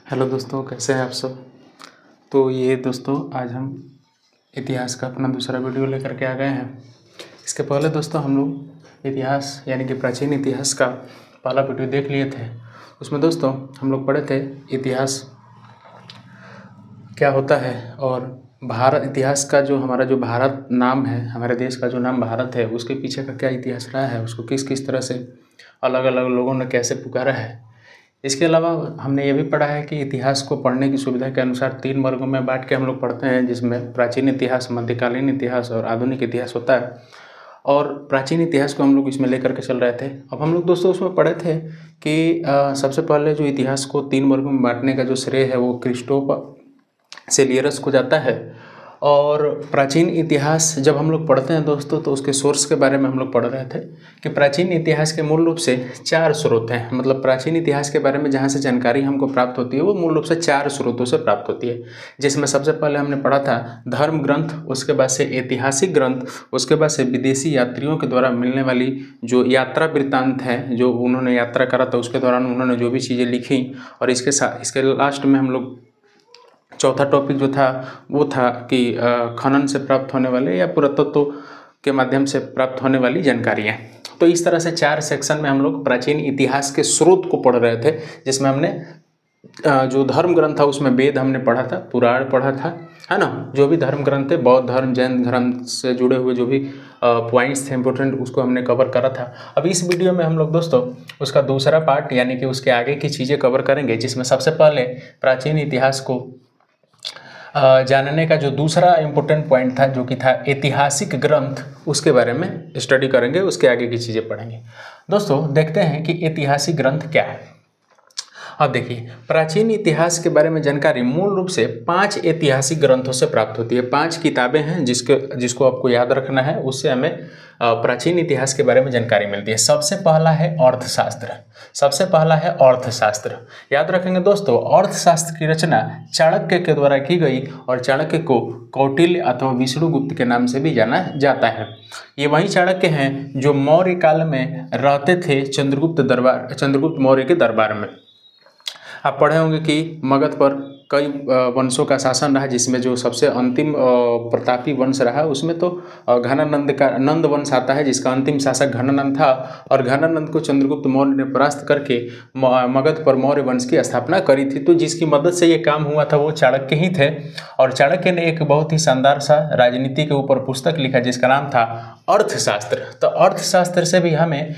Hello दोस्तों, कैसे हैं आप सब। तो ये दोस्तों आज हम इतिहास का अपना दूसरा वीडियो लेकर के आ गए हैं। इसके पहले दोस्तों हम लोग इतिहास यानी कि प्राचीन इतिहास का पहला वीडियो देख लिए थे। उसमें दोस्तों हम लोग पढ़े थे इतिहास क्या होता है और भारत इतिहास का जो हमारा जो भारत नाम है, हमारे देश का जो नाम भारत है, उसके पीछे का क्या इतिहास रहा है, उसको किस किस तरह से अलग अलग लोगों ने कैसे पुकारा है। इसके अलावा हमने ये भी पढ़ा है कि इतिहास को पढ़ने की सुविधा के अनुसार 3 वर्गों में बांट के हम लोग पढ़ते हैं, जिसमें प्राचीन इतिहास, मध्यकालीन इतिहास और आधुनिक इतिहास होता है। और प्राचीन इतिहास को हम लोग इसमें लेकर के चल रहे थे। अब हम लोग दोस्तों उसमें पढ़े थे कि सबसे पहले जो इतिहास को 3 वर्गों में बांटने का जो श्रेय है वो क्रिस्टोफ सेलियरस को जाता है। और प्राचीन इतिहास जब हम लोग पढ़ते हैं दोस्तों तो उसके सोर्स के बारे में हम लोग पढ़ रहे थे कि प्राचीन इतिहास के मूल रूप से 4 स्रोत हैं। मतलब प्राचीन इतिहास के बारे में जहाँ से जानकारी हमको प्राप्त होती है वो मूल रूप से 4 स्रोतों से प्राप्त होती है, जिसमें सबसे पहले हमने पढ़ा था धर्म ग्रंथ, उसके बाद से ऐतिहासिक ग्रंथ, उसके बाद से विदेशी यात्रियों के द्वारा मिलने वाली जो यात्रा वृत्तांत हैं, जो उन्होंने यात्रा करा था उसके दौरान उन्होंने जो भी चीज़ें लिखी। और इसके लास्ट में हम लोग चौथा टॉपिक जो था वो था कि खनन से प्राप्त होने वाले या पुरातत्व के माध्यम से प्राप्त होने वाली जानकारियाँ। तो इस तरह से 4 सेक्शन में हम लोग प्राचीन इतिहास के स्रोत को पढ़ रहे थे, जिसमें हमने जो धर्म ग्रंथ था उसमें वेद हमने पढ़ा था, पुराण पढ़ा था, है ना। जो भी धर्म ग्रंथ थे, बौद्ध धर्म, जैन धर्म से जुड़े हुए जो भी पॉइंट्स थे इंपॉर्टेंट, उसको हमने कवर करा था। अब इस वीडियो में हम लोग दोस्तों उसका दूसरा पार्ट यानी कि उसके आगे की चीज़ें कवर करेंगे, जिसमें सबसे पहले प्राचीन इतिहास को जानने का जो दूसरा इम्पोर्टेंट पॉइंट था जो कि था ऐतिहासिक ग्रंथ, उसके बारे में स्टडी करेंगे, उसके आगे की चीज़ें पढ़ेंगे। दोस्तों देखते हैं कि ऐतिहासिक ग्रंथ क्या है। अब देखिए, प्राचीन इतिहास के बारे में जानकारी मूल रूप से 5 ऐतिहासिक ग्रंथों से प्राप्त होती है। 5 किताबें हैं जिसको आपको याद रखना है, उससे हमें प्राचीन इतिहास के बारे में जानकारी मिलती है। सबसे पहला है अर्थशास्त्र। याद रखेंगे दोस्तों, अर्थशास्त्र की रचना चाणक्य के द्वारा की गई और चाणक्य को कौटिल्य अथवा विष्णुगुप्त के नाम से भी जाना जाता है। ये वही चाणक्य हैं जो मौर्य काल में रहते थे चंद्रगुप्त मौर्य के दरबार में। आप पढ़े होंगे कि मगध पर कई वंशों का शासन रहा, जिसमें जो सबसे अंतिम प्रतापी वंश रहा उसमें तो घनानंद का नंद वंश आता है, जिसका अंतिम शासक घनानंद था। और घनानंद को चंद्रगुप्त मौर्य ने परास्त करके मगध पर मौर्य वंश की स्थापना करी थी। तो जिसकी मदद से ये काम हुआ था वो चाणक्य ही थे। और चाणक्य ने एक बहुत ही शानदार सा राजनीति के ऊपर पुस्तक लिखा जिसका नाम था अर्थशास्त्र। तो अर्थशास्त्र से भी हमें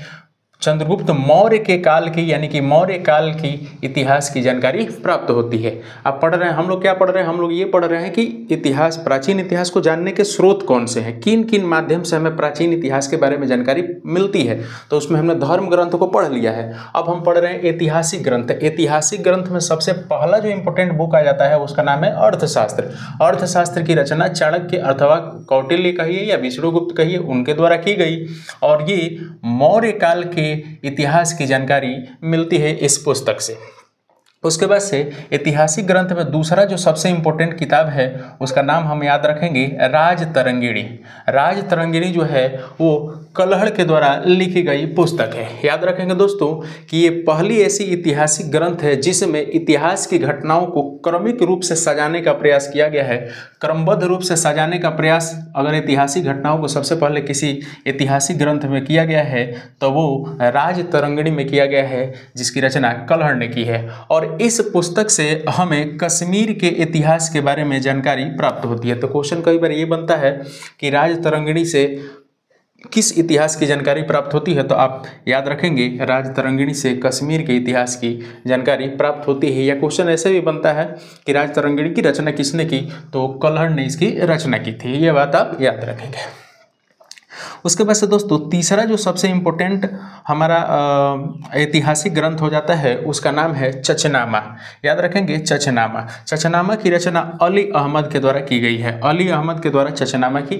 चंद्रगुप्त मौर्य के काल की यानी कि मौर्य काल की इतिहास की जानकारी प्राप्त होती है। आप पढ़ रहे हैं, हम लोग क्या पढ़ रहे हैं, हम लोग ये पढ़ रहे हैं कि इतिहास, प्राचीन इतिहास को जानने के स्रोत कौन से हैं, किन किन माध्यम से हमें प्राचीन इतिहास के बारे में जानकारी मिलती है। तो उसमें हमने धर्म ग्रंथ को पढ़ लिया है। अब हम पढ़ रहे हैं ऐतिहासिक ग्रंथ। ऐतिहासिक ग्रंथ में सबसे पहला जो इंपॉर्टेंट बुक आ जाता है उसका नाम है अर्थशास्त्र। अर्थशास्त्र की रचना चाणक्य अथवा कौटिल्य कहिए या विष्णुगुप्त कहिए, उनके द्वारा की गई। और ये मौर्य काल के इतिहास की जानकारी मिलती है इस पुस्तक से। उसके बाद से ऐतिहासिक ग्रंथ में दूसरा जो सबसे इम्पोर्टेंट किताब है उसका नाम हम याद रखेंगे राजतरंगिणी। राजतरंगिणी जो है वो कलहड़ के द्वारा लिखी गई पुस्तक है। याद रखेंगे दोस्तों कि ये पहली ऐसी ऐतिहासिक ग्रंथ है जिसमें इतिहास की घटनाओं को क्रमिक रूप से सजाने का प्रयास किया गया है। क्रमबद्ध रूप से सजाने का प्रयास अगर ऐतिहासिक घटनाओं को सबसे पहले किसी ऐतिहासिक ग्रंथ में किया गया है तो वो राजतरंगिणी में किया गया है, जिसकी रचना कलहड़ ने की है। और इस पुस्तक से हमें कश्मीर के इतिहास के बारे में जानकारी प्राप्त होती है। तो क्वेश्चन कई बार ये बनता है कि राजतरंगिणी से किस इतिहास की जानकारी प्राप्त होती है, तो आप याद रखेंगे राजतरंगिणी से कश्मीर के इतिहास की जानकारी प्राप्त होती है। या क्वेश्चन ऐसे भी बनता है कि राजतरंगिणी की रचना किसने की, तो कलहड़ ने इसकी रचना की थी। ये बात आप याद रखेंगे। उसके बाद से दोस्तों तीसरा जो सबसे इम्पोर्टेंट हमारा ऐतिहासिक ग्रंथ हो जाता है उसका नाम है चचनामा। याद रखेंगे चचनामा की रचना अली अहमद के द्वारा की गई है। अली अहमद के द्वारा चचनामा की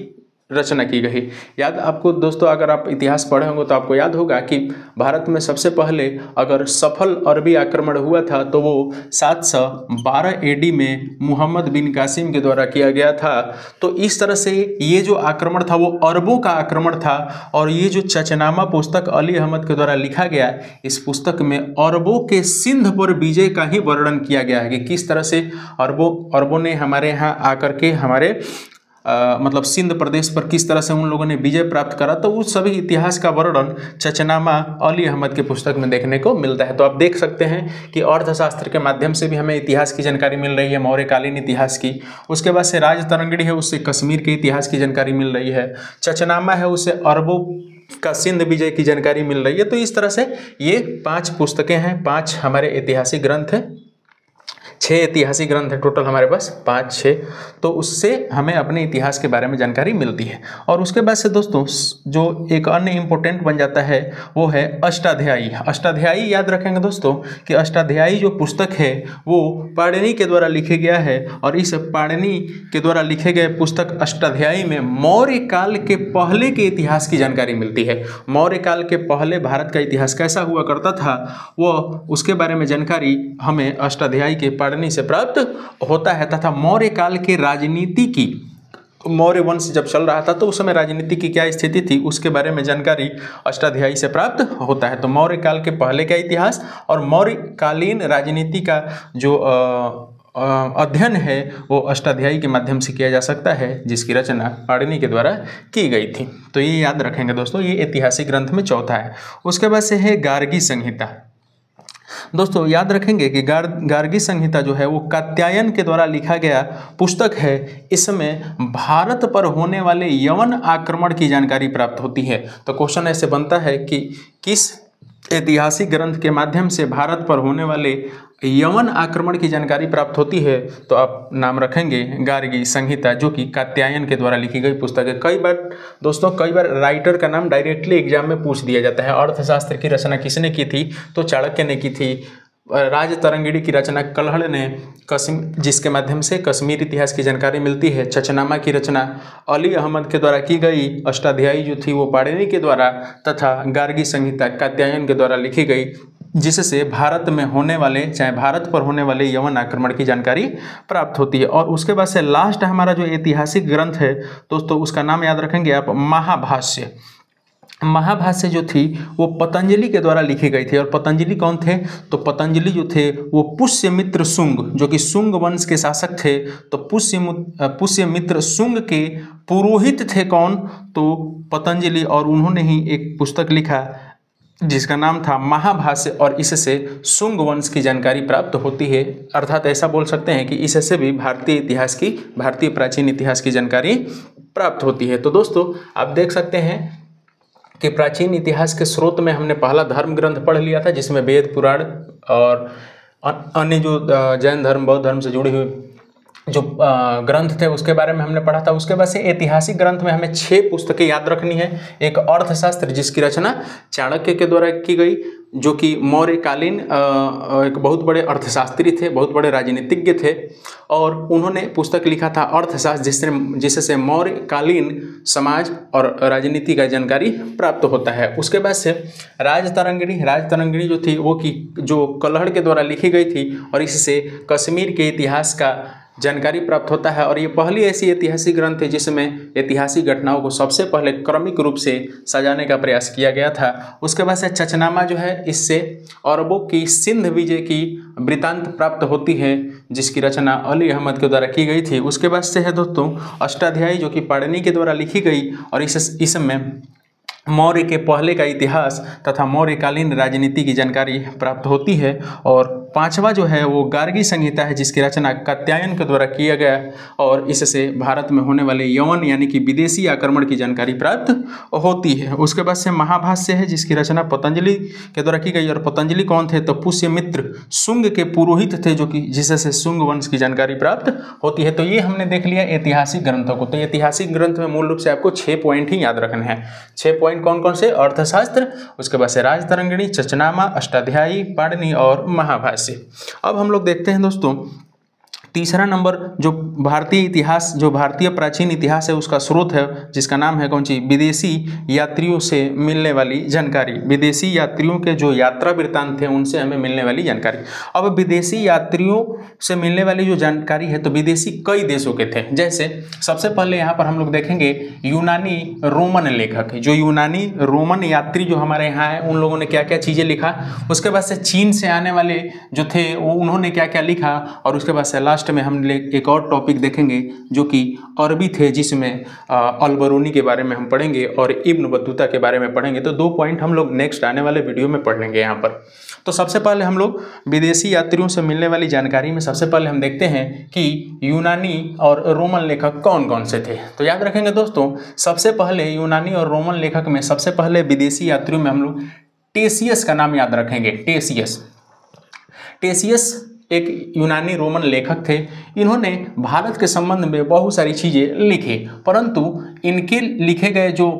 रचना की गई। याद आपको दोस्तों, अगर आप इतिहास पढ़े होंगे तो आपको याद होगा कि भारत में सबसे पहले अगर सफल अरबी आक्रमण हुआ था तो वो 712 AD में मोहम्मद बिन कासिम के द्वारा किया गया था। तो इस तरह से ये जो आक्रमण था वो अरबों का आक्रमण था। और ये जो चचनामा पुस्तक अली अहमद के द्वारा लिखा गया, इस पुस्तक में अरबों के सिंध पर विजय का ही वर्णन किया गया है कि किस तरह से अरबों ने हमारे यहाँ आकर के हमारे मतलब सिंध प्रदेश पर किस तरह से उन लोगों ने विजय प्राप्त करा। तो उस सभी इतिहास का वर्णन चचनामा अली अहमद की पुस्तक में देखने को मिलता है। तो आप देख सकते हैं कि अर्थशास्त्र के माध्यम से भी हमें इतिहास की जानकारी मिल रही है, मौर्यकालीन इतिहास की। उसके बाद से राजतरंगिणी है, उससे कश्मीर के इतिहास की जानकारी मिल रही है। चचनामा है, उससे अरबों का सिंध विजय की जानकारी मिल रही है। तो इस तरह से ये 5 पुस्तकें हैं, 5 हमारे ऐतिहासिक ग्रंथ हैं, 6 ऐतिहासिक ग्रंथ है टोटल हमारे पास, 5-6। तो उससे हमें अपने इतिहास के बारे में जानकारी मिलती है। और उसके बाद से दोस्तों जो एक अन्य इम्पोर्टेंट बन जाता है वो है अष्टाध्यायी। अष्टाध्यायी याद रखेंगे दोस्तों कि अष्टाध्यायी जो पुस्तक है वो पाणिनि के द्वारा लिखे गया है। और इस पाणिनि के द्वारा लिखे गए पुस्तक अष्टाध्यायी में मौर्य काल के पहले के इतिहास की जानकारी मिलती है। मौर्य काल के पहले भारत का इतिहास कैसा हुआ करता था वो उसके बारे में जानकारी हमें अष्टाध्यायी के से प्राप्त होता है। तथा मौर्य काल के राजनीति की, मौर्य वंश जब चल रहा था तो उस समय राजनीति की क्या स्थिति थी उसके बारे में जानकारी अष्टाध्यायी से प्राप्त होता है। तो मौर्य काल के पहले का इतिहास और मौर्यकालीन राजनीति का जो अध्ययन है वो अष्टाध्यायी के माध्यम से किया जा सकता है, जिसकी रचना पाणिनि के द्वारा की गई थी। तो ये याद रखेंगे दोस्तों, ये ऐतिहासिक ग्रंथ में चौथा है। उसके बाद से है गार्गी संहिता। दोस्तों याद रखेंगे कि गार्गी संहिता जो है वो कात्यायन के द्वारा लिखा गया पुस्तक है। इसमें भारत पर होने वाले यवन आक्रमण की जानकारी प्राप्त होती है। तो क्वेश्चन ऐसे बनता है कि किस ऐतिहासिक ग्रंथ के माध्यम से भारत पर होने वाले यवन आक्रमण की जानकारी प्राप्त होती है। तो आप नाम रखेंगे गार्गी संहिता, जो कि कात्यायन के द्वारा लिखी गई पुस्तक है। कई बार राइटर का नाम डायरेक्टली एग्जाम में पूछ दिया जाता है। अर्थशास्त्र की रचना किसने की थी, तो चाणक्य ने की थी। राजतरंगिणी की रचना कलहड़ ने, जिसके माध्यम से कश्मीर इतिहास की जानकारी मिलती है। चचनामा की रचना अली अहमद के द्वारा की गई। अष्टाध्यायी जो थी वो पाणिनि के द्वारा, तथा गार्गी संहिता कात्यायन के द्वारा लिखी गई, जिससे भारत में होने वाले, चाहे भारत पर होने वाले यवन आक्रमण की जानकारी प्राप्त होती है। और उसके बाद से लास्ट हमारा जो ऐतिहासिक ग्रंथ है दोस्तों, उसका नाम याद रखेंगे आप, महाभाष्य। महाभाष्य जो थी वो पतंजलि के द्वारा लिखी गई थी। और पतंजलि कौन थे, तो पतंजलि जो थे वो पुष्यमित्र शुंग, जो कि शुंग वंश के शासक थे। तो पुष्यमित्र शुंग के पुरोहित थे कौन, तो पतंजलि। और उन्होंने ही एक पुस्तक लिखा जिसका नाम था महाभाष्य, और इससे शुंग वंश की जानकारी प्राप्त होती है। अर्थात ऐसा बोल सकते हैं कि इससे भी भारतीय प्राचीन इतिहास की जानकारी प्राप्त होती है। तो दोस्तों आप देख सकते हैं कि प्राचीन इतिहास के स्रोत में हमने पहला धर्म ग्रंथ पढ़ लिया था, जिसमें वेद, पुराण और अन्य जो जैन धर्म, बौद्ध धर्म से जुड़ी हुई जो ग्रंथ थे उसके बारे में हमने पढ़ा था। उसके बाद से ऐतिहासिक ग्रंथ में हमें 6 पुस्तकें याद रखनी है। एक अर्थशास्त्र, जिसकी रचना चाणक्य के द्वारा की गई, जो कि मौर्यकालीन एक बहुत बड़े अर्थशास्त्री थे, बहुत बड़े राजनीतिज्ञ थे। और उन्होंने पुस्तक लिखा था अर्थशास्त्र, जिससे मौर्यकालीन समाज और राजनीति का जानकारी प्राप्त होता है। उसके बाद से राजतरंगिणी जो थी वो जो कलहड़ के द्वारा लिखी गई थी, और इससे कश्मीर के इतिहास का जानकारी प्राप्त होता है। और ये पहली ऐसी ऐतिहासिक ग्रंथ है जिसमें ऐतिहासिक घटनाओं को सबसे पहले क्रमिक रूप से सजाने का प्रयास किया गया था। उसके बाद से चचनामा जो है, इससे अरबों की सिंध विजय की वृतांत प्राप्त होती है, जिसकी रचना अली अहमद के द्वारा की गई थी। उसके बाद से है दोस्तों अष्टाध्यायी, जो कि पाणिनि के द्वारा लिखी गई, और इसमें मौर्य के पहले का इतिहास तथा मौर्यकालीन राजनीति की जानकारी प्राप्त होती है। और 5वां जो है वो गार्गी संहिता है, जिसकी रचना कात्यायन के द्वारा किया गया, और इससे भारत में होने वाले यवन यानी कि विदेशी आक्रमण की जानकारी प्राप्त होती है। उसके बाद से महाभाष्य है, जिसकी रचना पतंजलि के द्वारा की गई। और पतंजलि कौन थे, तो पुष्यमित्र शुंग के पुरोहित थे, जो कि जिससे शुंग वंश की जानकारी प्राप्त होती है। तो ये हमने देख लिया ऐतिहासिक ग्रंथों को। तो ऐतिहासिक ग्रंथ में मूल रूप से आपको 6 पॉइंट ही याद रखने हैं। 6 पॉइंट कौन कौन से, अर्थशास्त्र, उसके बाद से राजतरंगिणी, चचनामा, अष्टाध्यायी, पाणिनि और महाभाष्य। अब हम लोग देखते हैं दोस्तों तीसरा नंबर जो भारतीय इतिहास, जो भारतीय प्राचीन इतिहास है उसका स्रोत है, जिसका नाम है कौन सी, विदेशी यात्रियों से मिलने वाली जानकारी। विदेशी यात्रियों के जो यात्रा वृत्तांत थे उनसे हमें मिलने वाली जानकारी। अब विदेशी यात्रियों से मिलने वाली जो जानकारी है तो विदेशी कई देशों के थे। जैसे सबसे पहले यहाँ पर हम लोग देखेंगे यूनानी रोमन लेखक, जो यूनानी रोमन यात्री जो हमारे यहाँ है उन लोगों ने क्या क्या चीज़ें लिखा। उसके बाद से चीन से आने वाले जो थे वो उन्होंने क्या क्या लिखा। और उसके बाद से लास्ट में हम एक और टॉपिक देखेंगे जो कि अरबी थे, जिसमें अल-बरूनी के बारे में हम पढ़ेंगे और इब्न बतूता के बारे में पढ़ेंगे। तो 2 पॉइंट हम लोग नेक्स्ट आने वाले वीडियो में पढ़ लेंगे यहाँ पर। तो सबसे पहले हम लोग विदेशी यात्रियों से मिलने वाली जानकारी में सबसे पहले हम देखते हैं कि यूनानी और रोमन लेखक कौन कौन से थे। तो याद रखेंगे दोस्तों, सबसे पहले यूनानी और रोमन लेखक में सबसे पहले विदेशी यात्रियों में हम लोग टेसियस का नाम याद रखेंगे। टेसियस एक यूनानी रोमन लेखक थे। इन्होंने भारत के संबंध में बहुत सारी चीज़ें लिखी, परंतु इनके लिखे गए जो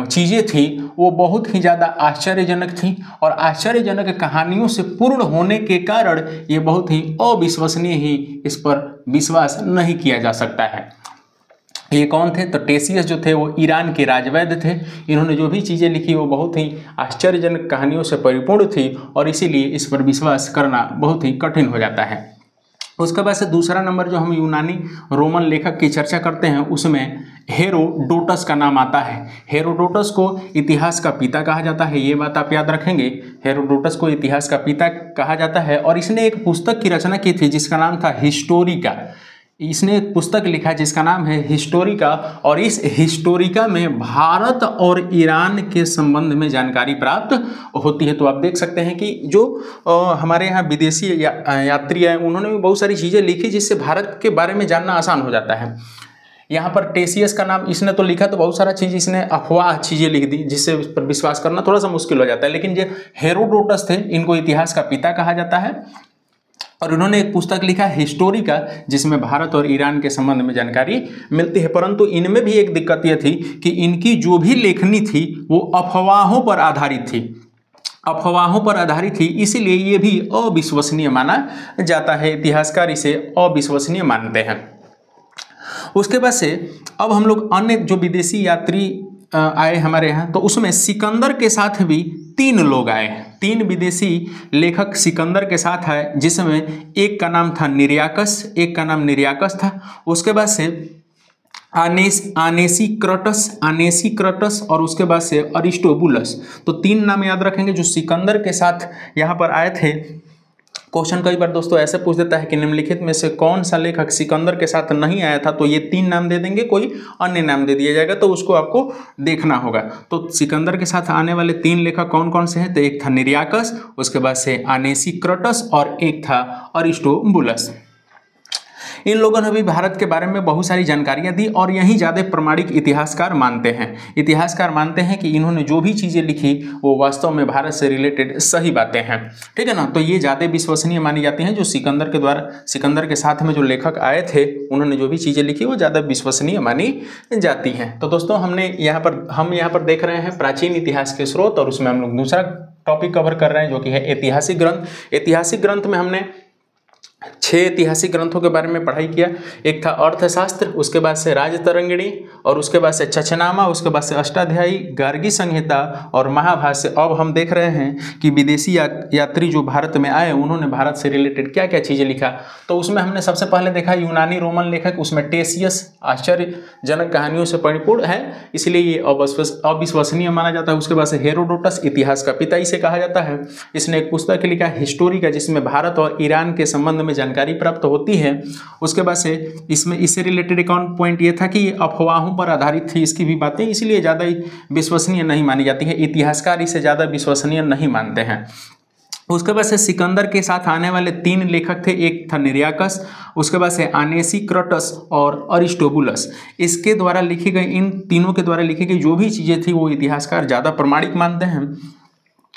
चीज़ें थी वो बहुत ही ज़्यादा आश्चर्यजनक थी और आश्चर्यजनक कहानियों से पूर्ण होने के कारण ये बहुत ही अविश्वसनीय ही, इस पर विश्वास नहीं किया जा सकता है। ये कौन थे? तो टेसियस जो थे वो ईरान के राजवैद्य थे। इन्होंने जो भी चीज़ें लिखी वो बहुत ही आश्चर्यजनक कहानियों से परिपूर्ण थी और इसीलिए इस पर विश्वास करना बहुत ही कठिन हो जाता है। उसके बाद से दूसरा नंबर जो हम यूनानी रोमन लेखक की चर्चा करते हैं उसमें हेरोडोटस का नाम आता है। हेरोडोटस को इतिहास का पिता कहा जाता है, ये बात आप याद रखेंगे। हेरोडोटस को इतिहास का पिता कहा जाता है और इसने एक पुस्तक की रचना की थी जिसका नाम था हिस्टोरिका। इसने एक पुस्तक लिखा जिसका नाम है हिस्टोरिका और इस हिस्टोरिका में भारत और ईरान के संबंध में जानकारी प्राप्त होती है। तो आप देख सकते हैं कि जो हमारे यहाँ विदेशी यात्री हैं उन्होंने भी बहुत सारी चीज़ें लिखी जिससे भारत के बारे में जानना आसान हो जाता है। यहाँ पर टेसियस का नाम इसने तो लिखा तो बहुत सारा चीज़ इसने अफवाह चीज़ें लिख दी जिससे उस पर विश्वास करना थोड़ा सा मुश्किल हो जाता है। लेकिन जो हेरोडोटस थे इनको इतिहास का पिता कहा जाता है और उन्होंने एक पुस्तक लिखा हिस्टोरिका जिसमें भारत और ईरान के संबंध में जानकारी मिलती है। परंतु इनमें भी एक दिक्कत यह थी कि इनकी जो भी लेखनी थी वो अफवाहों पर आधारित थी, इसीलिए ये भी अविश्वसनीय माना जाता है। इतिहासकार इसे अविश्वसनीय मानते हैं। उसके बाद से अब हम लोग अन्य जो विदेशी यात्री आए हमारे यहाँ तो उसमें सिकंदर के साथ भी 3 लोग आए। 3 विदेशी लेखक सिकंदर के साथ आए जिसमें एक का नाम था निरियाकस था। उसके बाद से आनेसिक्रटस और उसके बाद से अरिस्टोबुलस। तो 3 नाम याद रखेंगे जो सिकंदर के साथ यहाँ पर आए थे। क्वेश्चन कई बार दोस्तों ऐसे पूछ देता है कि निम्नलिखित में से कौन सा लेखक सिकंदर के साथ नहीं आया था, तो ये 3 नाम दे देंगे, कोई अन्य नाम दे दिया जाएगा, तो उसको आपको देखना होगा। तो सिकंदर के साथ आने वाले 3 लेखक कौन कौन से हैं? तो एक था निरियाकस, उसके बाद से आनेसिक्रटस और एक था अरिस्टोबुलस। इन लोगों ने भी भारत के बारे में बहुत सारी जानकारियां दी और यही ज़्यादा प्रमाणिक इतिहासकार मानते हैं कि इन्होंने जो भी चीज़ें लिखी वो वास्तव में भारत से रिलेटेड सही बातें हैं। ठीक है ना, तो ये ज़्यादा विश्वसनीय मानी जाती हैं। जो सिकंदर के साथ में जो लेखक आए थे उन्होंने जो भी चीज़ें लिखी वो ज़्यादा विश्वसनीय मानी जाती हैं। तो दोस्तों हम यहाँ पर देख रहे हैं प्राचीन इतिहास के स्रोत और उसमें हम लोग दूसरा टॉपिक कवर कर रहे हैं जो कि है ऐतिहासिक ग्रंथ। ऐतिहासिक ग्रंथ में हमने 6 ऐतिहासिक ग्रंथों के बारे में पढ़ाई किया। एक था अर्थशास्त्र, उसके बाद से राजतरंगिणी और उसके बाद से छछनामा, उसके बाद से अष्टाध्यायी, गार्गी संहिता और महाभाष्य। अब हम देख रहे हैं कि विदेशी यात्री जो भारत में आए उन्होंने भारत से रिलेटेड क्या क्या चीज़ें लिखा। तो उसमें हमने सबसे पहले देखा यूनानी रोमन लेखक, उसमें टेसियस आश्चर्यजनक कहानियों से परिपूर्ण है, इसलिए ये अविश्वसनीय माना जाता है। उसके बाद से हेरोडोटस इतिहास का पिता इसे कहा जाता है। इसने एक पुस्तक लिखा हिस्टोरिका जिसमें भारत और ईरान के संबंध में जानकारी प्राप्त होती है। उसके बाद से इससे रिलेटेड एक और पॉइंट ये था कि ये अफवाहों पर आधारित थी इसकी भी बातें, इसलिए ज़्यादा विश्वसनीय नहीं मानी जाती है। इतिहासकार इसे ज़्यादा विश्वसनीय नहीं मानते हैं। उसके बाद से सिकंदर के साथ आने वाले 3 लेखक थे। एक था निरियाकस, उसके बाद से आनेसिक्रटस और अरिस्टोबुलस। इसके द्वारा लिखी गई, इन तीनों के द्वारा लिखी गई जो भी चीज़ें थी वो इतिहासकार ज़्यादा प्रमाणिक मानते हैं।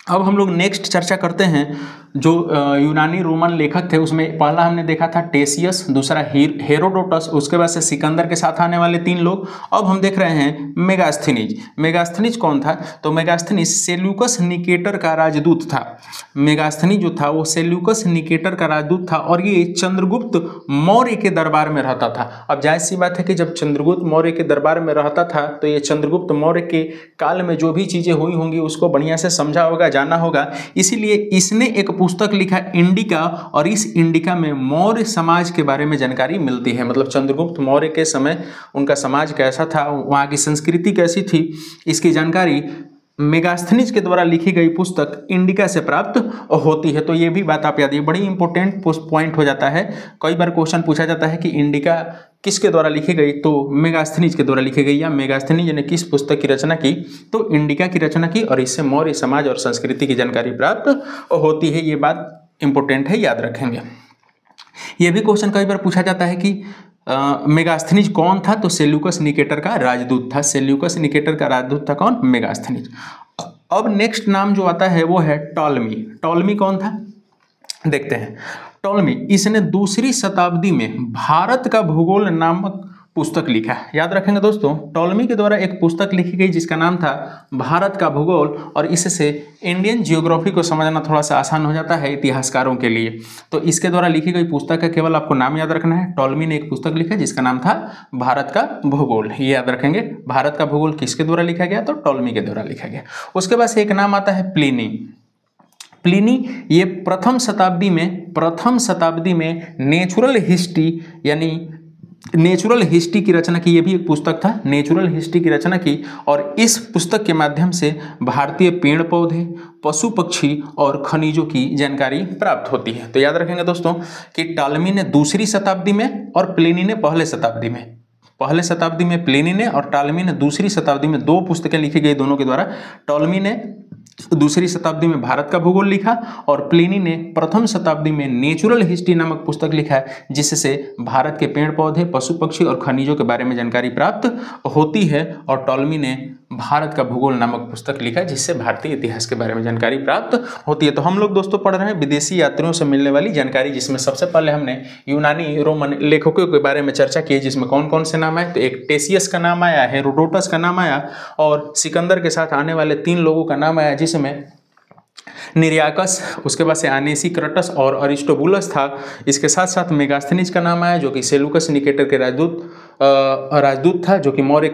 अब हम लोग नेक्स्ट चर्चा करते हैं जो यूनानी रोमन लेखक थे, उसमें पहला हमने देखा था टेसियस, दूसरा हेरोडोटस, उसके बाद से सिकंदर के साथ आने वाले 3 लोग। अब हम देख रहे हैं मेगास्थनीज। मेगास्थनीज कौन था? तो मेगास्थनीज सेल्यूकस निकेटर का राजदूत था। मेगास्थनीज जो था वो सेल्यूकस निकेटर का राजदूत था और ये चंद्रगुप्त मौर्य के दरबार में रहता था। अब जाहिर सी बात है कि जब चंद्रगुप्त मौर्य के दरबार में रहता था तो ये चंद्रगुप्त मौर्य के काल में जो भी चीज़ें हुई होंगी उसको बढ़िया से समझा होगा, जाना होगा। इसीलिए इसने एक पुस्तक लिखा इंडिका, और इस इंडिका में मौर्य समाज के बारे में जानकारी मिलती है। मतलब चंद्रगुप्त मौर्य के समय उनका समाज कैसा था, वहाँ की संस्कृति कैसी थी, इसकी जानकारी मेगास्थनीज के द्वारा लिखी गई पुस्तक इंडिका से प्राप्त होती है। तो ये भी बात आप याद, ये बड़ी इंपॉर्टेंट पॉइंट हो जाता है। कई बार क्वेश्चन पूछा जाता है कि इंडिका किसके द्वारा लिखी गई, तो मेगास्थनीज के द्वारा लिखी गई, या मेगास्थनीज ने किस पुस्तक की रचना की, तो इंडिका की रचना की, और इससे मौर्य समाज और संस्कृति की जानकारी प्राप्त होती है। ये बात इंपॉर्टेंट है, याद रखेंगे। ये भी क्वेश्चन कई बार पूछा जाता है कि मेगास्थनीज कौन था, तो सेल्यूकस निकेटर का राजदूत था। सेल्यूकस निकेटर का राजदूत था कौन? मेगास्थनीज। अब नेक्स्ट नाम जो आता है वो है टॉलमी। टॉलमी कौन था देखते हैं। टॉलमी, इसने 2री शताब्दी में भारत का भूगोल नामक पुस्तक लिखा है। याद रखेंगे दोस्तों, टॉलमी के द्वारा एक पुस्तक लिखी गई जिसका नाम था भारत का भूगोल, और इससे इंडियन जियोग्राफी को समझना थोड़ा सा आसान हो जाता है इतिहासकारों के लिए। तो इसके द्वारा लिखी गई पुस्तक है, केवल आपको नाम याद रखना है। टॉलमी ने एक पुस्तक लिखा जिसका नाम था भारत का भूगोल, ये याद रखेंगे। भारत का भूगोल किसके द्वारा लिखा गया? तो टॉलमी के द्वारा लिखा गया। उसके बाद से एक नाम आता है प्लिनी। प्लिनी ये प्रथम शताब्दी में नेचुरल हिस्ट्री यानी नेचुरल हिस्ट्री की रचना की। ये भी एक पुस्तक था, नेचुरल हिस्ट्री की रचना की, और इस पुस्तक के माध्यम से भारतीय पेड़ पौधे, पशु पक्षी और खनिजों की जानकारी प्राप्त होती है। तो याद रखेंगे दोस्तों कि टॉलमी ने 2री शताब्दी में और प्लिनी ने पहले शताब्दी में प्लिनी ने, और टॉलमी ने 2री शताब्दी में 2 पुस्तकें लिखी गई दोनों के द्वारा। टॉलमी ने 2री शताब्दी में भारत का भूगोल लिखा, और प्लिनी ने प्रथम शताब्दी में नेचुरल हिस्ट्री नामक पुस्तक लिखा है, जिससे भारत के पेड़ पौधे, पशु पक्षी और खनिजों के बारे में जानकारी प्राप्त होती है। और टॉलमी ने भारत का भूगोल नामक पुस्तक लिखा जिससे भारतीय इतिहास के बारे में जानकारी प्राप्त होती है। तो हम लोग दोस्तों पढ़ रहे हैं विदेशी यात्रियों से मिलने वाली जानकारी, जिसमें सबसे पहले हमने यूनानी रोमन लेखकों के बारे में चर्चा की, जिसमें कौन कौन से नाम आए। तो एक टेसियस का नाम आया, हेरोडोटस का नाम आया, और सिकंदर के साथ आने वाले 3 लोगों का नाम आया, जिसमें निरियाकस, उसके बाद से आनेसिक्रटस और अरिस्टोबुलस था। इसके साथ साथ मेगास्थनीज का नाम आया जो कि सेल्यूकस निकेटर के राजदूत था, जो कि मौर्य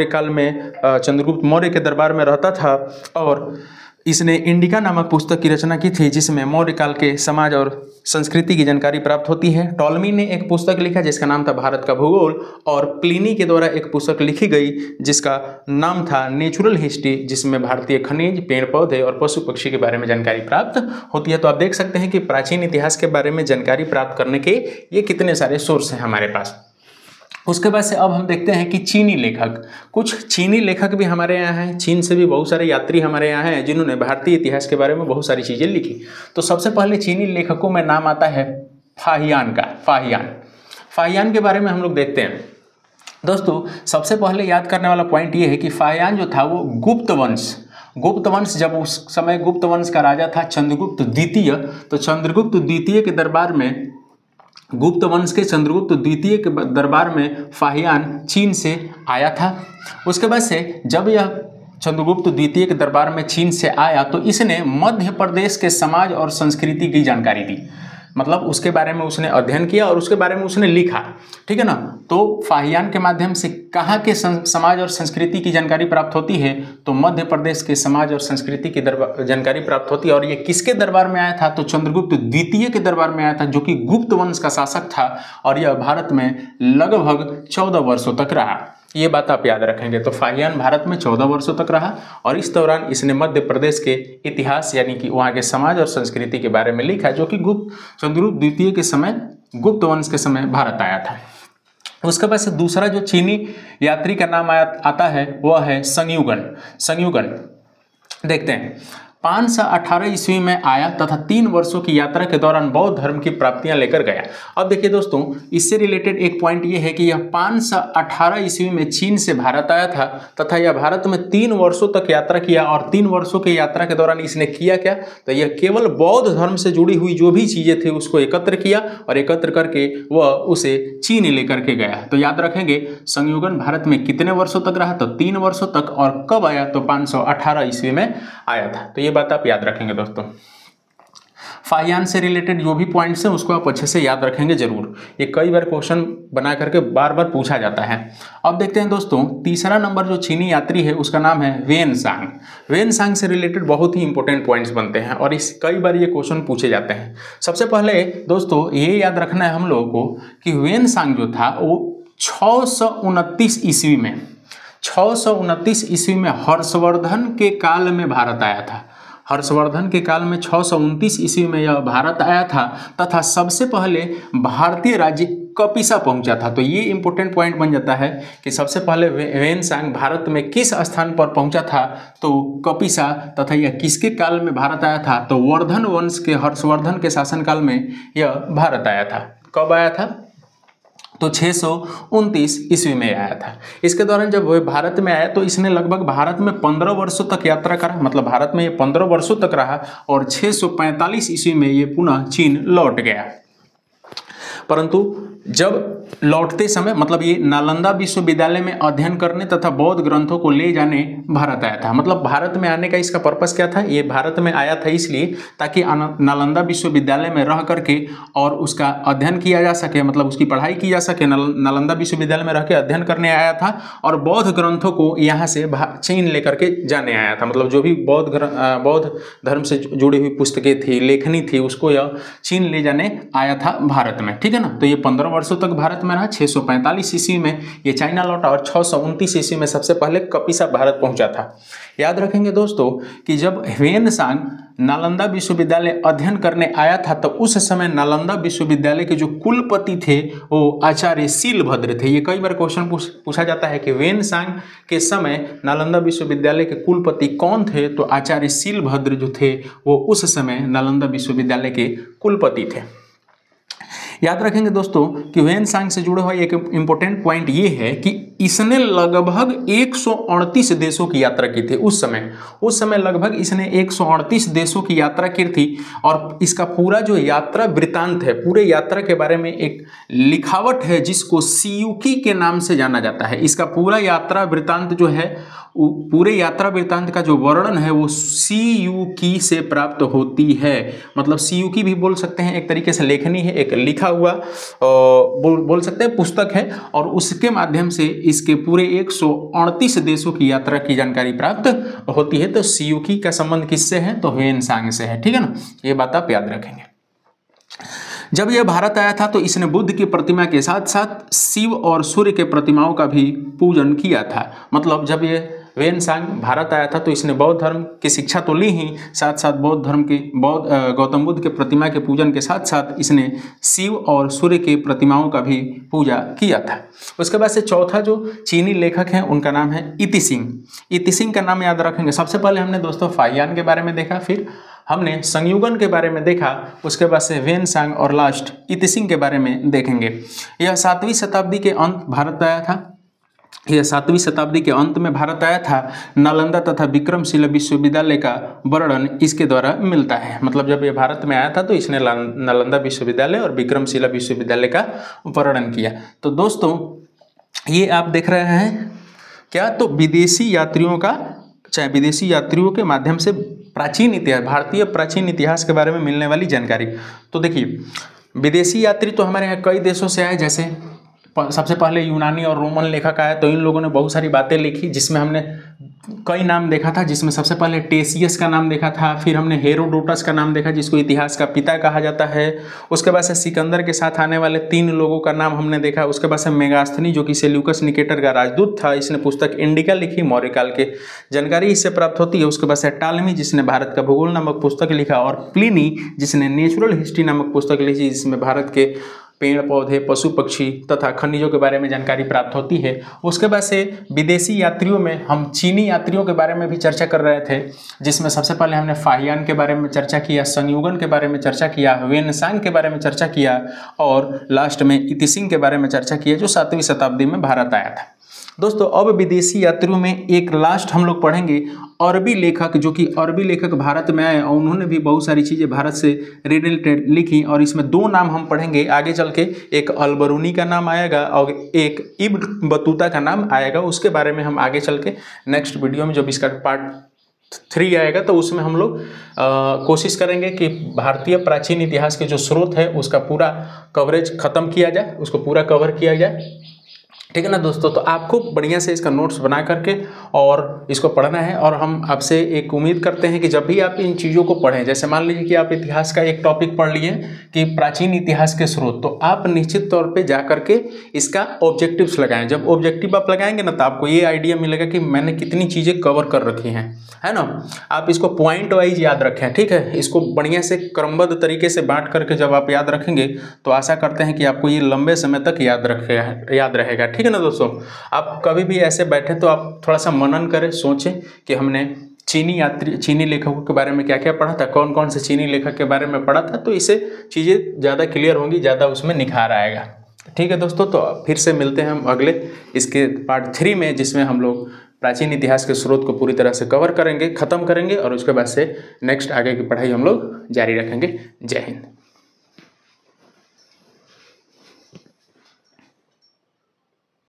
काल में चंद्रगुप्त मौर्य के दरबार में रहता था, और इसने इंडिका नामक पुस्तक की रचना की थी जिसमें मौर्य काल के समाज और संस्कृति की जानकारी प्राप्त होती है। टॉलमी ने एक पुस्तक लिखा जिसका नाम था भारत का भूगोल, और प्लिनी के द्वारा एक पुस्तक लिखी गई जिसका नाम था नेचुरल हिस्ट्री, जिसमें भारतीय खनिज, पेड़ पौधे और पशु पक्षी के बारे में जानकारी प्राप्त होती है। तो आप देख सकते हैं कि प्राचीन इतिहास के बारे में जानकारी प्राप्त करने के ये कितने सारे सोर्स हैं हमारे पास। उसके बाद से अब हम देखते हैं कि चीनी लेखक, कुछ चीनी लेखक भी हमारे यहाँ हैं। चीन से भी बहुत सारे यात्री हमारे यहाँ हैं जिन्होंने भारतीय इतिहास के बारे में बहुत सारी चीज़ें लिखी। तो सबसे पहले चीनी लेखकों में नाम आता है फाहियान का। फाहियान के बारे में हम लोग देखते हैं दोस्तों। सबसे पहले याद करने वाला पॉइंट ये है कि फाहियान जो था वो गुप्त वंश, जब उस समय गुप्त वंश का राजा था चंद्रगुप्त द्वितीय, तो चंद्रगुप्त द्वितीय के दरबार में, गुप्त वंश के चंद्रगुप्त द्वितीय के दरबार में फाहियान चीन से आया था। उसके बाद से जब यह चंद्रगुप्त द्वितीय के दरबार में चीन से आया तो इसने मध्य प्रदेश के समाज और संस्कृति की जानकारी दी। मतलब उसके बारे में उसने अध्ययन किया और उसके बारे में उसने लिखा, ठीक है ना। तो फाहियान के माध्यम से कहाँ के समाज और संस्कृति की जानकारी प्राप्त होती है, तो मध्य प्रदेश के समाज और संस्कृति की जानकारी प्राप्त होती है। और ये किसके दरबार में आया था, तो चंद्रगुप्त द्वितीय के दरबार में आया था, जो कि गुप्त वंश का शासक था, और यह भारत में लगभग 14 वर्षों तक रहा। ये बात आप याद रखेंगे। तो फाहियान भारत में 14 वर्षों तक रहा, और इस दौरान इसने मध्य प्रदेश के इतिहास यानी कि वहाँ के समाज और संस्कृति के बारे में लिखा, जो कि चंद्रगुप्त द्वितीय के समय, गुप्त वंश के समय भारत आया था। उसके बाद से दूसरा जो चीनी यात्री का नाम आता है वह है संयुगन। देखते हैं 518 ईस्वी में आया तथा 3 वर्षों की यात्रा के दौरान बौद्ध धर्म की प्राप्तियां लेकर गया। अब देखिए दोस्तों, इससे रिलेटेड एक पॉइंट ये है कि यह 518 ईस्वी में चीन से भारत आया था तथा यह भारत में 3 वर्षों तक यात्रा किया। और 3 वर्षों की यात्रा के दौरान इसने किया क्या, तो यह केवल बौद्ध धर्म से जुड़ी हुई जो भी चीजें थी उसको एकत्र किया और एकत्र करके वह उसे चीन लेकर के गया। तो याद रखेंगे, संयुगन भारत में कितने वर्षों तक रहा, तो 3 वर्षों तक। और कब आया, तो 518 ईस्वी में आया था। तो ये बात आप याद रखेंगे दोस्तों। फाहियान से रिलेटेड जो भी पॉइंट्स हैं उसको आप अच्छे से याद रखेंगे जरूर, ये कई बार क्वेश्चन बना करके बार बार पूछा जाता है। अब देखते हैं दोस्तों, तीसरा नंबर जो चीनी यात्री है उसका नाम है वेनसांग। वेनसांग से रिलेटेड बहुत ही इंपॉर्टेंट पॉइंट्स बनते हैं और इस कई बार ये क्वेश्चन पूछे जाते हैं। सबसे पहले दोस्तों ये याद रखना है हम लोगों को कि वेनसांग जो था वो 629 ईस्वी में 629 ईस्वी में हर्षवर्धन के काल में भारत आया था। हर्षवर्धन के काल में 629 ईस्वी में यह भारत आया था तथा सबसे पहले भारतीय राज्य कपिसा पहुंचा था। तो ये इंपॉर्टेंट पॉइंट बन जाता है कि सबसे पहले वेनसांग भारत में किस स्थान पर पहुंचा था, तो कपिसा। तथा यह किसके काल में भारत आया था, तो वर्धन वंश के हर्षवर्धन के शासनकाल में यह भारत आया था। कब आया था, तो 629 ईस्वी में आया था। इसके दौरान जब वह भारत में आया तो इसने लगभग भारत में 15 वर्षों तक यात्रा करा, मतलब भारत में ये 15 वर्षों तक रहा और 645 ईस्वी में ये पुनः चीन लौट गया। परंतु जब लौटते समय, मतलब ये नालंदा विश्वविद्यालय में अध्ययन करने तथा बौद्ध ग्रंथों को ले जाने भारत आया था। मतलब भारत में आने का इसका पर्पस क्या था, ये भारत में आया था इसलिए ताकि नालंदा विश्वविद्यालय में रह करके और उसका अध्ययन किया जा सके, मतलब उसकी पढ़ाई की जा सके। नालंदा विश्वविद्यालय में रह के अध्ययन करने आया था और बौद्ध ग्रंथों को यहाँ से चीन लेकर के जाने आया था। मतलब जो भी बौद्ध धर्म से जुड़ी हुई पुस्तकें थी, लेखनी थी, उसको यह चीन ले जाने आया था भारत में। ठीक है ना। तो ये 15 वर्षों तक भारत में रहा। 645 ईस्वी में ये चाइना लौटा और 629 ईस्वी में सबसे पहले कपिसा भारत पहुंचा था। याद रखेंगे दोस्तों कि जब वेनसांग नालंदा विश्वविद्यालय अध्ययन करने आया था तो उस समय नालंदा विश्वविद्यालय के जो कुलपति थे वो आचार्य शीलभद्र थे। ये कई बार क्वेश्चन पूछा जाता है कि वेनसांग के समय नालंदा विश्वविद्यालय के कुलपति कौन थे, तो आचार्य शीलभद्र जो थे वो उस समय नालंदा विश्वविद्यालय के कुलपति थे। याद रखेंगे दोस्तों कि वेनसांग से जुड़ा हुआ एक इंपॉर्टेंट पॉइंट ये है कि इसने लगभग 138 देशों की यात्रा की थी उस समय लगभग इसने 138 देशों की यात्रा की थी। और इसका पूरा जो यात्रा वृत्तांत है, पूरे यात्रा के बारे में एक लिखावट है जिसको सीयूकी के नाम से जाना जाता है। इसका पूरा यात्रा वृत्तांत जो है, पूरे यात्रा वृत्तांत का जो वर्णन है वो सीयूकी से प्राप्त होती है। मतलब सीयूकी भी बोल सकते हैं, एक तरीके से लेखनी है, एक लिखा हुआ बोल सकते हैं पुस्तक है। और उसके माध्यम से इसके पूरे 138 देशों की यात्रा की जानकारी प्राप्त होती है। तो सीयूकी का संबंध किससे है, तो वेनसांग से है। ठीक है ना, ये बात आप याद रखेंगे। जब यह भारत आया था तो इसने बुद्ध की प्रतिमा के साथ साथ शिव और सूर्य के प्रतिमाओं का भी पूजन किया था। मतलब जब ये वेनसांग भारत आया था तो इसने बौद्ध धर्म की शिक्षा तो ली ही, साथ साथ बौद्ध धर्म की गौतम बुद्ध के प्रतिमा के पूजन के साथ साथ इसने शिव और सूर्य के प्रतिमाओं का भी पूजा किया था। उसके बाद से चौथा जो चीनी लेखक हैं उनका नाम है इतिसिंग। इतिसिंग का नाम याद रखेंगे। सबसे पहले हमने दोस्तों फाहियान के बारे में देखा, फिर हमने संयुगन के बारे में देखा, उसके बाद से वेनसांग और लास्ट इतिसिंग के बारे में देखेंगे। यह 7वीं शताब्दी के अंत भारत आया था। यह 7वीं शताब्दी के अंत में भारत आया था। नालंदा तथा विक्रमशिला विश्वविद्यालय का वर्णन इसके द्वारा मिलता है। मतलब जब यह भारत में आया था तो इसने नालंदा विश्वविद्यालय और विक्रमशिला विश्वविद्यालय का वर्णन किया। तो दोस्तों ये आप देख रहे हैं क्या, तो विदेशी यात्रियों के माध्यम से प्राचीन इतिहास, भारतीय प्राचीन इतिहास के बारे में मिलने वाली जानकारी। तो देखिए विदेशी यात्री तो हमारे यहाँ कई देशों से आए, जैसे सबसे पहले यूनानी और रोमन लेखक आए तो इन लोगों ने बहुत सारी बातें लिखी जिसमें हमने कई नाम देखा था। जिसमें सबसे पहले टेसियस का नाम देखा था, फिर हमने हेरोडोटस का नाम देखा जिसको इतिहास का पिता कहा जाता है। उसके बाद से सिकंदर के साथ आने वाले 3 लोगों का नाम हमने देखा। उसके बाद से मेगास्थनी जो कि सेल्यूकस निकेटर का राजदूत था, इसने पुस्तक इंडिका लिखी, मौर्य काल के जानकारी इससे प्राप्त होती है। उसके बाद से टालमी जिसने भारत का भूगोल नामक पुस्तक लिखा, और प्लिनी जिसने नेचुरल हिस्ट्री नामक पुस्तक लिखी जिसमें भारत के पेड़ पौधे, पशु पक्षी तथा खनिजों के बारे में जानकारी प्राप्त होती है। उसके बाद से विदेशी यात्रियों में हम चीनी यात्रियों के बारे में भी चर्चा कर रहे थे, जिसमें सबसे पहले हमने फाहियान के बारे में चर्चा किया, संयुगन के बारे में चर्चा किया, वेनसांग के बारे में चर्चा किया और लास्ट में इतिसिंग के बारे में चर्चा किया जो 7वीं शताब्दी में भारत आया था। दोस्तों अब विदेशी यात्रियों में एक लास्ट हम लोग पढ़ेंगे अरबी लेखक, जो कि अरबी लेखक भारत में आए और उन्होंने भी बहुत सारी चीज़ें भारत से रिलेटेड लिखी, और इसमें 2 नाम हम पढ़ेंगे आगे चल के। एक अलबरूनी का नाम आएगा और एक इब्न बतूता का नाम आएगा। उसके बारे में हम आगे चल के नेक्स्ट वीडियो में जब इसका पार्ट 3 आएगा तो उसमें हम लोग कोशिश करेंगे कि भारतीय प्राचीन इतिहास के जो स्रोत है उसका पूरा कवरेज खत्म किया जाए, उसको पूरा कवर किया जाए। ठीक है ना दोस्तों, तो आपको बढ़िया से इसका नोट्स बना करके और इसको पढ़ना है। और हम आपसे एक उम्मीद करते हैं कि जब भी आप इन चीज़ों को पढ़ें, जैसे मान लीजिए कि आप इतिहास का एक टॉपिक पढ़ लिए कि प्राचीन इतिहास के स्रोत, तो आप निश्चित तौर पे जा करके इसका ऑब्जेक्टिव्स लगाएं। जब ऑब्जेक्टिव आप लगाएंगे ना तो आपको ये आइडिया मिलेगा कि मैंने कितनी चीज़ें कवर कर रखी हैं, है ना। आप इसको पॉइंट वाइज याद रखें, ठीक है। इसको बढ़िया से क्रमबद्ध तरीके से बांट करके जब आप याद रखेंगे तो आशा करते हैं कि आपको ये लंबे समय तक याद रहेगा। ठीक है ना दोस्तों, आप कभी भी ऐसे बैठे तो आप थोड़ा सा मनन करें, सोचें कि हमने चीनी लेखकों के बारे में क्या क्या पढ़ा था, कौन कौन से चीनी लेखक के बारे में पढ़ा था, तो इससे चीज़ें ज़्यादा क्लियर होंगी, ज़्यादा उसमें निखार आएगा। ठीक है दोस्तों, तो फिर से मिलते हैं हम अगले इसके पार्ट 3 में, जिसमें हम लोग प्राचीन इतिहास के स्रोत को पूरी तरह से कवर करेंगे, ख़त्म करेंगे और उसके बाद से नेक्स्ट आगे की पढ़ाई हम लोग जारी रखेंगे। जय हिंद।